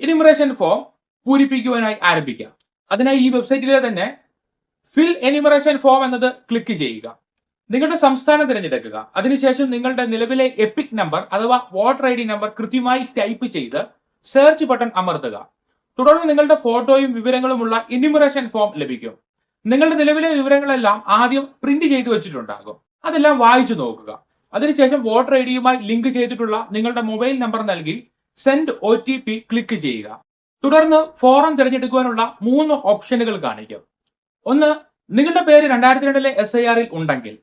Enumeration form പൂരിപ്പിക്കുവാനായി ആരംഭിക്കാം. അതിനായി ഈ വെബ്സൈറ്റിലെ തന്നെ ഫിൽ എനിമറേഷൻ ഫോം എന്നത് ക്ലിക്ക് ചെയ്യുക. നിങ്ങളുടെ സംസ്ഥാനം തിരഞ്ഞെടുക്കുക. അതിനുശേഷം നിങ്ങളുടെ നിലവിലെ എപ്പിക് നമ്പർ അഥവാ വോട്ടർ ID നമ്പർ കൃത്യമായി ടൈപ്പ് ചെയ്ത് സെർച്ച് ബട്ടൺ അമർത്തുക. തുടർന്ന് നിങ്ങളുടെ ഫോട്ടോയും വിവരങ്ങളുമുള്ള എനിമറേഷൻ ഫോം ലഭിക്കും. നിങ്ങളുടെ നിലവിലെ വിവരങ്ങളെല്ലാം ആദ്യം പ്രിന്റ് ചെയ്തു വെച്ചിട്ടുണ്ടാകും. അതെല്ലാം വായിച്ചു നോക്കുക. അതിനുശേഷം വോട്ടർ IDയുമായി ലിങ്ക് ചെയ്തിട്ടുള്ള നിങ്ങളുടെ മൊബൈൽ നമ്പർ നൽകി സെൻഡ് OTP ക്ലിക്ക് ചെയ്യുക. തുടർന്ന് ഫോറം തിരഞ്ഞെടുക്കുവാനുള്ള 3 ഓപ്ഷനുകൾ കാണിക്കും. 1. നിങ്ങളുടെ പേര് 2002 SIR ഉണ്ടെങ്കിൽ.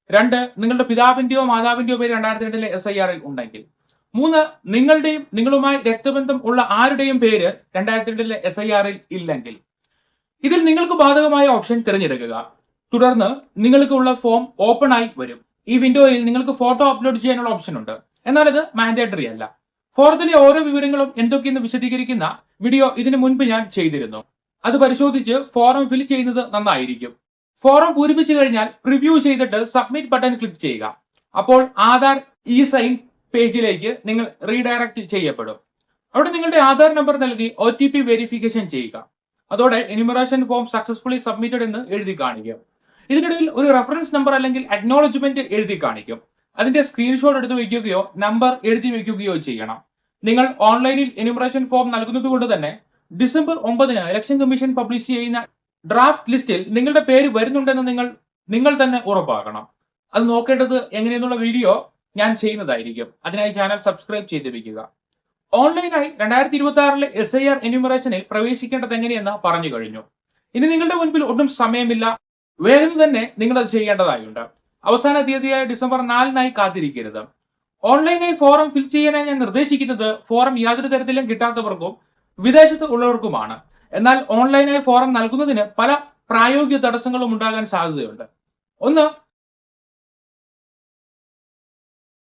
2. നിങ്ങളുടെ പിതാവിന്റെയോ മാതാവിന്റെയോ പേര് 2002 SIR ഉണ്ടെങ്കിൽ. 3. നിങ്ങളുടെയും നിങ്ങളുമായി രക്തബന്ധം ഉള്ള ആരുടെയും പേര് 2002 SIR ഇല്ലെങ്കിൽ. ഇതിൽ നിങ്ങൾക്ക് ബാധകമായ ഓപ്ഷൻ തിരഞ്ഞെടുക്കുക. തുടർന്ന് നിങ്ങൾക്കുള്ള ഫോം ഓപ്പൺ ആയി വരും. ഈ വിൻഡോയിൽ നിങ്ങൾക്ക് ഫോട്ടോ അപ്ലോഡ് ചെയ്യാനുള്ള ഓപ്ഷൻ ഉണ്ട്. എന്നാൽ അത് മാൻഡേറ്ററി അല്ല. ഫോറത്തിലെ ഓരോ വിവരങ്ങളും എന്തൊക്കെയെന്ന് വിശദീകരിക്കുന്ന വീഡിയോ ഇതിനു മുൻപ് ഞാൻ ചെയ്തിരുന്നു. അത് പരിശോധിച്ച് ഫോറം ഫിൽ ചെയ്യുന്നത് നന്നായിരിക്കും. ഫോറം പൂരിപ്പിച്ചു കഴിഞ്ഞാൽ പ്രിവ്യൂ ചെയ്തിട്ട് സബ്മിറ്റ് ബട്ടൺ ക്ലിക്ക് ചെയ്യുക. അപ്പോൾ ആധാർ സൈൻ പേജിലേക്ക് നിങ്ങൾ റീഡയറക്ട് ചെയ്യപ്പെടും. അവിടെ നിങ്ങളുടെ ആധാർ നമ്പർ നൽകി OTP വെരിഫിക്കേഷൻ ചെയ്യുക. അതോടെ എനിമറേഷൻ ഫോം സക്സസ്ഫുള്ളി സബ്മിറ്റഡ് എന്ന് എഴുതി കാണിക്കും. ഇതിനിടയിൽ ഒരു റെഫറൻസ് നമ്പർ അല്ലെങ്കിൽ അക്നോളജ്മെന്റ് എഴുതി കാണിക്കും. അതിന്റെ സ്ക്രീൻഷോട്ട് എടുത്ത് വയ്ക്കുകയോ നമ്പർ എഴുതി വയ്ക്കുകയോ ചെയ്യണം. നിങ്ങൾ ഓൺലൈനിൽ എനിമറേഷൻ ഫോം നൽകുന്നത് കൊണ്ട് തന്നെ ഡിസംബർ 9 ഇലക്ഷൻ കമ്മീഷൻ പബ്ലിഷ് ചെയ്യുന്ന ഡ്രാഫ്റ്റ് ലിസ്റ്റിൽ നിങ്ങളുടെ പേര് വരുന്നുണ്ടെന്ന് നിങ്ങൾ തന്നെ ഉറപ്പാക്കണം. അത് നോക്കേണ്ടത് എങ്ങനെയെന്നുള്ള വീഡിയോ ഞാൻ ചെയ്യുന്നതായിരിക്കും. അതിനായി ചാനൽ സബ്സ്ക്രൈബ് ചെയ്ത് വെക്കുക. ഓൺലൈനായി 2026 SIR എനിമറേഷനിൽ പ്രവേശിക്കേണ്ടത് എങ്ങനെയെന്ന് പറഞ്ഞു കഴിഞ്ഞു. ഇനി നിങ്ങളുടെ മുൻപിൽ ഒട്ടും സമയമില്ല. വേഗം തന്നെ നിങ്ങൾ അത് ചെയ്യേണ്ടതായുണ്ട്. അവസാന തീയതിയായ ഡിസംബർ 4 കാത്തിരിക്കരുത്. ഓൺലൈനായി ഫോറം ഫിൽ ചെയ്യാനായി ഞാൻ നിർദ്ദേശിക്കുന്നത് ഫോറം യാതൊരു തരത്തിലും കിട്ടാത്തവർക്കും വിദേശത്ത് ഉള്ളവർക്കുമാണ്. എന്നാൽ ഓൺലൈനായി ഫോറം നൽകുന്നതിന് പല പ്രായോഗിക തടസ്സങ്ങളും ഉണ്ടാകാൻ സാധ്യതയുണ്ട്. 1.